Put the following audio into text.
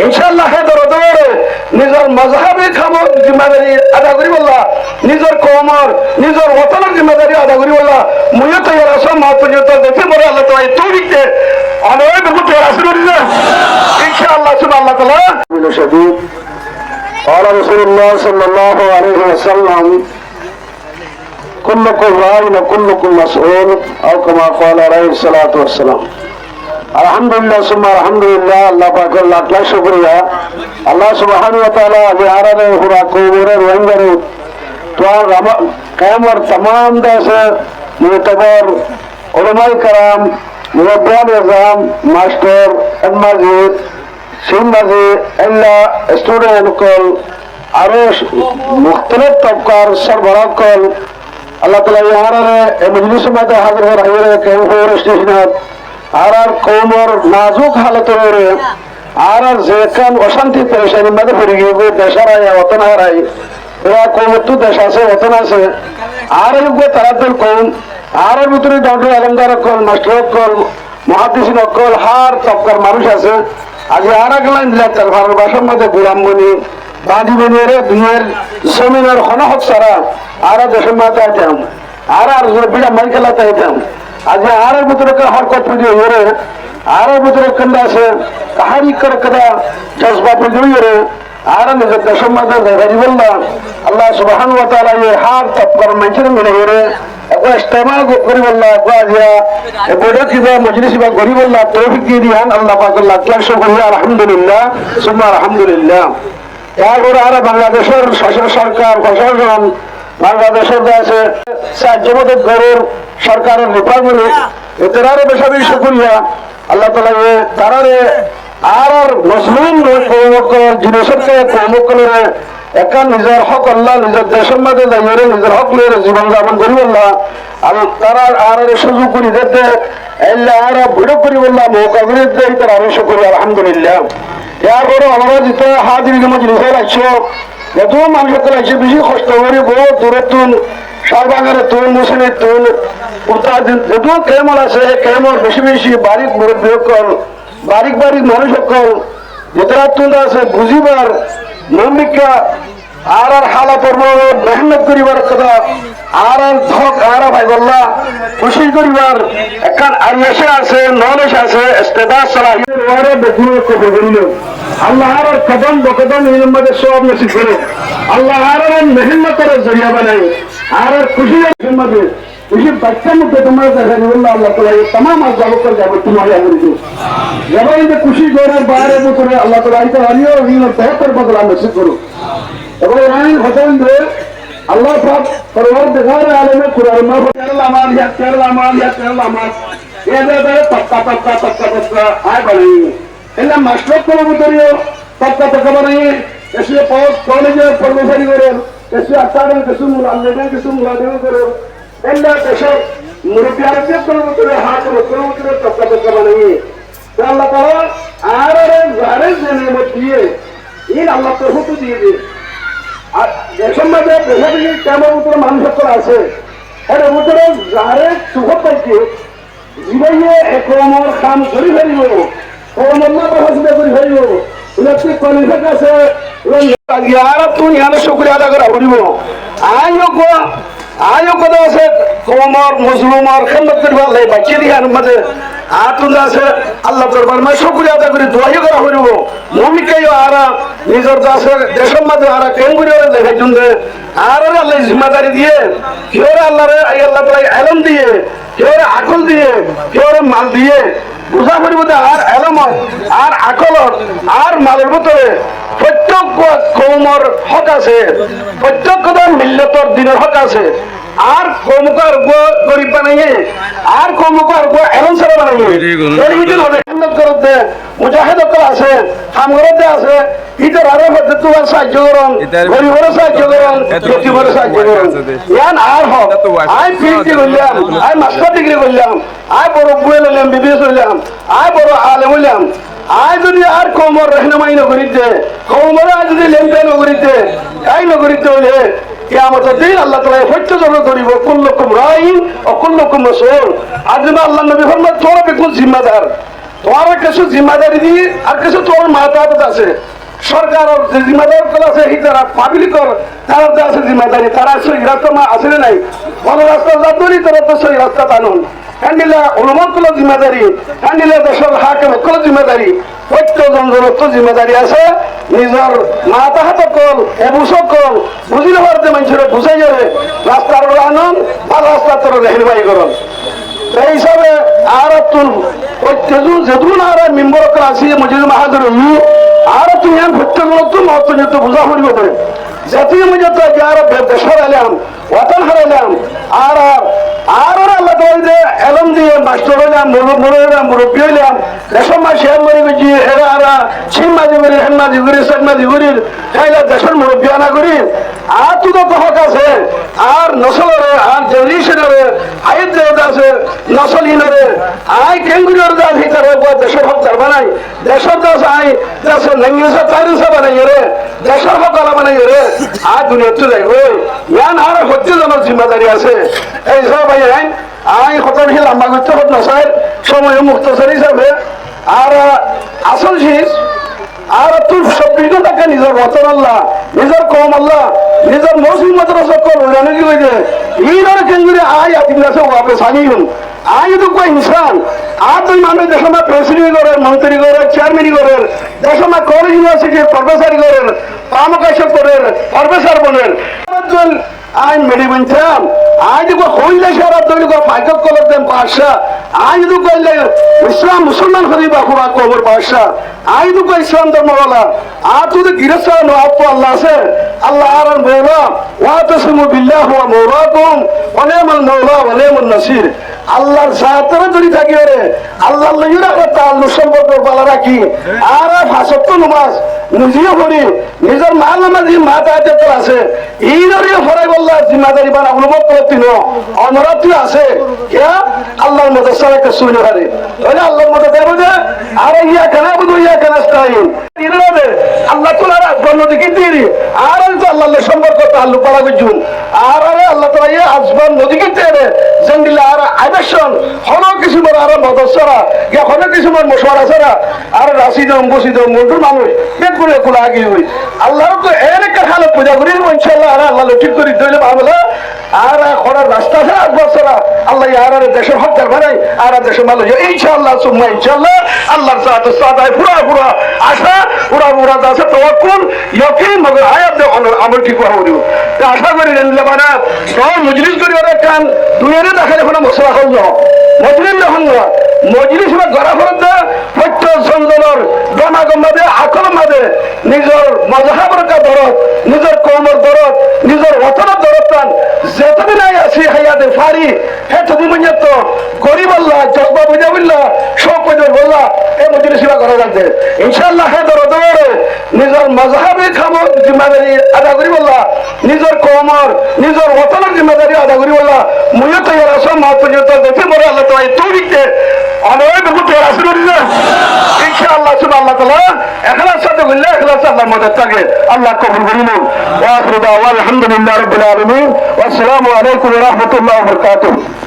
ইনশাআল্লাহ হে দরদরে নিজের মজহাবি খামর জিম্মাদারি আদা করি বললা নিজের কওমর নিজের ওয়াতনের জিম্মাদারি আদা করি বললা মুইও তো এর আসম মা পর্যন্ত দেখে পড়ে আল্লাহ তাআলা তৌফিককে অনেক বহুত রাসূল দিলেন ইনশাআল্লাহ সুবহানাল্লাহ তাআলা বিল শাদীদ قال رسول الله صلى الله عليه وسلم كلكم راع وكلكم مسؤول او كما قال عليه الصلاه والسلام আলহামদুলিল্লাহ সুম্মা আলহামদুলিল্লাহ আল্লাহ পাকের লাখ লাখ শুকরিয়া আল্লাহ সুবহানাহু ওয়া তাআলা বিহারে পুরা কওমরে রোহিঙ্গারে তোর কায়ামর तमाम দেশে মুতবর উলামায়ে کرام মুরব্বিয়ান ইজম মাস্টার মাজিদ সিংবাজি এল্লা স্টুডেন্ট কল আরো মুখতলিফ তবকার সরবরাহ কল আল্লাহ তাআলা ইহারে এই মজলিসের মধ্যে হাজির হয়ে কেমন স্টেশনত আর কৌমর নাজুক হালত আর যেখান অশান্তি পেরেশানির মধ্যে পড়ে গিয়ে দেশার অতন হারাই এরা কৌমর তো দেশ আছে অতন আছে আর তারাদের কৌম আর ভিতরে ডক্টর আলমদার কল মাস্টার কল মহাদিসিন কল হার তবকার মানুষ আছে আজ আর এক লাইন দিলাম তার ভারত ভাষার মধ্যে গুলামবনি বাঁধিবনি দুনিয়ার জমিনের হনহক সারা আর দেশের মাথায় আইতাম আর বিড়া মাই খেলাতে আইতাম আজ আর ভিতরে হরকত পুজো হরে আর ভিতরে কন্দা আছে কাহারি কর কদা জজবা পুজো হরে আর নিজের দেশের মধ্যে বললাম আল্লাহ সুবহানাহু ওয়া তাআলা এই হার তবকার মানুষের মিলে হরে একবার ইস্তেমা করি বললাম আজিয়া বড় কিবা মজলিস বা গরি বললাম তৌফিক দিয়ে দিয়ান আল্লাহ পাকের লাখ লাখ শুকরিয়া আলহামদুলিল্লাহ সুম্মা আলহামদুলিল্লাহ এরপরে আর বাংলাদেশের সরকার প্রশাসন বাংলাদেশের আছে সাহায্যমত গরুর সরকারের ডিপার্টমেন্ট এটারও বেশি বেশি শুকরিয়া আল্লাহ তাআলা তারারে আর মুসলিম জিনিসকে কৌমকলের একা নিজের হক আল্লাহ নিজের দেশের মধ্যে যাইরে নিজের হক লইরে জীবন যাপন করি বললাম আর তারা আর সুযোগ করে দিতে এল্লা আর ভিড় করি বললাম মোকাবিলা দেয় তার আরো শুকরিয়া আলহামদুলিল্লাহ এরপরে আমরা যেতে হাজির মজলিসে রাখছো এত মানুষকে লাগছে বেশি কষ্ট করে বহু দূরে তুন সারবাগানে তুন মুসলিমের তুন এত কেমন আছে কেমন বেশি বেশি বারিক মুরব্বী সকল বারিক বারিক মানুষ সকল যেটা তুন আছে বুঝিবার নমিকা আর হালা পর্ব মেহনত করিবার কথা আর ধক আর ভাই বললা খুশি করিবার এখন আরিয়াসে আছে নলেজ আছে ইস্তেদাদ সালাহিয়ত ওরে বেগুন কবুল করিল আল্লাহ আর কদম বকদম এর মধ্যে সব নসিব করে আল্লাহ আর মেহনতের জরিয়া বানাই আর খুশির মধ্যে খুশি বাচ্চা মধ্যে তোমার দেখা বললা আল্লাহ তাআলা এই तमाम আযাব করে যাবে তোমার আমরিকে যাবে এই খুশি করার বাইরে করে আল্লাহ তাআলা এটা আনিও এই বেহতর বদলা নসিব করো এবং আইন হতেন যে আল্লাহ পাক পরওয়ারদিগার আলমে কুরআন মা কেরালা আমার এদের তক্কা আয় বানাই এলা মাস্টার কোন বুতরিও তক্কা বানাই এসে কলেজে কর্মচারী করে এসে আসারেন কিছু মুলান্দেন কিছু মুলাদেন করে এলা দেশের মুরব্বিয়ারকে কোন বুতরে হাত কোন বুতরে তক্কা বানাই আল্লাহ তাআলা আর যারে জেনে দিয়ে এই আল্লাহ তৌফিক দিয়ে দিয়ে আর দেশের মধ্যে বেশি কেমন উপরে মানুষ আছে এর উপরে যারে সুখ পাইছে জীবনে একমর কাম করে ফেলিব কমল্লা প্রহাসিত করে ফেলিব ইলেকট্রিক কলেজের কাছে আর তুই ইয়ার শুকরিয়া আদা করা হইব আয়ো কথা আছে কমর মুসলিমার খেদমত করিবার লাই বাচ্চা দিয়ার মধ্যে আতুন আছে আল্লাহ দরবার মে শুকরিয়া আদা করে দোয়া করা হইব মুমিকাইও আর নিজের আছে দেশের মধ্যে আর কেন করে দেখে জুনদে আর আল্লাহ জিম্মাদারি দিয়ে কেউ আল্লাহরে আল্লাহ তাআলা ইলম দিয়ে কেউ আকল দিয়ে কেউ মাল দিয়ে বুঝা করিব আর ইলম আর আকল আর মালের ভিতরে প্রত্যেক কওমর হক আছে প্রত্যেক মিল্লাতর দিনের হক আছে আর কমকার গরিব বানাইয়ে আর কমকার এমন সারা বানাইয়ে এর ভিতরে অনেক উন্নত করতে মুজাহিদ আছে হামগরতে আছে ইতার আরো হতে তোমার সাহায্য করুন গরিবের সাহায্য করুন যতিমের সাহায্য করুন ইয়ান আর হক আই পিএইচডি করলাম আই মাস্টার ডিগ্রি করলাম আই বড় বুয়ে লইলাম বিবিএস হইলাম আই বড় আলেম হইলাম আই যদি আর কমর রহনুমাই নগরীতে কমর যদি লেনদেন নগরীতে তাই নগরীতে হইলে কিয়ামতের দিন আল্লাহ তাআলা সত্য জগৎ করিব কুল্লুকুম রাইন ও কুল্লুকুম মাসউল আজমা আল্লাহ নবী ফরমান তোরা বেকুল জিম্মাদার তোমার কিছু জিম্মাদারি দিয়ে আর কিছু তোমার মাথা আছে সরকার যে জিম্মাদার আছে এই তারা পাবলিকর তারা যে আছে জিম্মাদারি তারা সই রাস্তা আসলে নাই ভালো রাস্তা যাত্রী তারা তো সই রাস্তা টানুন কান্ডিলা অনুমত কল জিম্মাদারি কান্ডিলা দেশের হাকেম কল জিম্মাদারি প্রত্যেকজন জনত্ব জিম্মাদারি আছে নিজের মাথা হাত কল এবুসক কল বুঝি নেওয়ার যে মানুষের বুঝাই যাবে রাস্তার আনন্দ ভালো রাস্তা তোর হেলবাই করুন এই হিসাবে আর তুল যেদিন আর মেম্বর আছে মজিদ মাহাদুর আর তুমি প্রত্যেক মহত্ব বুঝা করিব পারে জাতীয় মজা আর দেশের এলাম ওয়াতান হারাইলাম আর আর আল্লাহ যে এলম দিয়ে মাস্টার হইলাম মুরব্বী হইলাম দেশের মাস হেন মরি গেছি এরা আরা ছিন মাঝি করি হেন মাঝি করি সেন মাঝি করি খাইলে দেশের মুরব্বী আনা করি আর তুই তো হক আছে আর নসলরে আর জেনারেশনরে আইন দেবতা আছে নসলহীনরে আই কেঙ্গুরির দাস হিসাবে দেশের হক যার বানাই দেশের দাস আই দেশের ল্যাঙ্গুয়েজের তারিসা বানাই রে দেশের হক আলা বানাই রে আর দুনিয়া তো যাই ওই ইয়ান আর হচ্ছে জনের জিম্মাদারি আছে এই সব ভাই আই কথা বেশি লম্বা করতে হোক না স্যার সময় মুক্তসর হিসাবে আর আসল শীষ আর তুই ২৬ টাকা নিজের বচন আল্লাহ নিজের কম আল্লাহ নিজের মৌসুম মাদ্রাসা কর জানো কি হয়েছে এইভাবে কেন্দ্রে আই আতিম গাছে ওয়াপে সানিহুন আই তো কই ইনসান আর তুই মানুষ দেশমা প্রেসিডেন্ট করেন মন্ত্রী করেন চেয়ারম্যানই করেন দেশমা কলেজ ইউনিভার্সিটির প্রফেসরই করেন পামকাশক করেন প্রফেসর বলেন আইন মেডি বানতাম আজ হইলে সারা তৈরি ফাইকত কলর দেন বাদশাহ আজ কইলে ইসলাম মুসলমান হরিবা খুবা কবর বাদশাহ আজ ইসলাম ধর্মওয়ালা আর তুই গিরস্ত আপু আল্লাহ আছে আল্লাহ আর মৌলা ওয়াতাসিমু বিল্লাহ ওয়া মাওলাকুম ওয়া নি'মাল মাওলা ওয়া নি'মান নাসির আল্লাহর সাথে যদি থাকি রে আল্লাহর লাগি রাখা তাআল্লুক সম্পর্ক ভালো রাখি আর ফাসত্ব নামাজ নিজেও করি নিজের মা নামাজি মাথা হাতে আছে এইভাবে ফরাই বললা জিম্মাদারি বানা অনুভব করতে ন অনরাত্রি আছে কে আল্লাহর মধ্যে সারাকে শুনে হারে তাহলে আল্লাহর মধ্যে দেব যে আর ইয়া কেনা বুঝো ইয়া কেনা স্টাইল ইরাবে আল্লাহ তোলারা বন্নতি কিন্তু আর তো আল্লাহর সম্পর্ক তাআল্লুক করা বুঝুন আর আল্লাহ তাআলা ইয়া আসবান নদী কিন্তু রে জঙ্গিলা আর আইবেশন হলো কিছু বড় আর মদসরা ইয়া হলো কিছু বড় মশওয়ারা ছাড়া আর রাশিদ অম্বসিদ মন্ডুর মানুষ পেট করে কোলা আগে হই আল্লাহর তো এর একটা হালত পূজা করি ইনশাআল্লাহ আর আল্লাহ ঠিক করে দিলে ভালো আর খরার রাস্তা আছে বছরা আল্লাহ আর দেশের হক বানাই আর দেশের ভালো ইনশাআল্লাহ সুম্মা ইনশাআল্লাহ আল্লাহর সাথে সাদায় পুরা আশা পুরা আছে তাওয়াক্কুল ইয়াকিন মগর আয়াত দে আমল ঠিক হওয়া হলো তা আশা করি নিলে বানা তো মজলিস করি ওরা কান দুনিয়ারে দেখালে কোনো মশলা হল না মজলিস যখন না মজলিস বা গড়া ফরত প্রত্যেক সঞ্জনের গমাগম মাঝে আকল মাঝে নিজের মজাহাবর কা দরদ নিজের কৌমর দরদ নিজের ওতনের দরদ টান যেতদিন আসি হায়াতে ফারি হে তুমি মনে তো গরিব আল্লাহ জজবা বুঝা বললা সব বুঝে বললা এই মজলিস সেবা করা যাচ্ছে ইনশাআল্লাহ হে দরদ নিজের মজাহাবে খামর জিম্মাদারি আদা করি বললা নিজের কৌমর নিজের ওতনের জিম্মাদারি আদা করি বললা মুয়ে তো এর আসম মা পর্যন্ত দেখে মরে আল্লাহ তো এই তৌরিকে অনেক বহুত রাসূল দিলেন ইনশাআল্লাহ সুবহানাল্লাহ তাআলা ইখলাস সাথে বললে ইখলাস আল্লাহর মদদ থাকে আল্লাহ কবুল করুন ওয়া আখিরু দাওয়ানা আলহামদুলিল্লাহি রাব্বিল আলামিন ওয়া আসসালামু আলাইকুম ওয়া রাহমাতুল্লাহি ওয়া বারাকাতুহু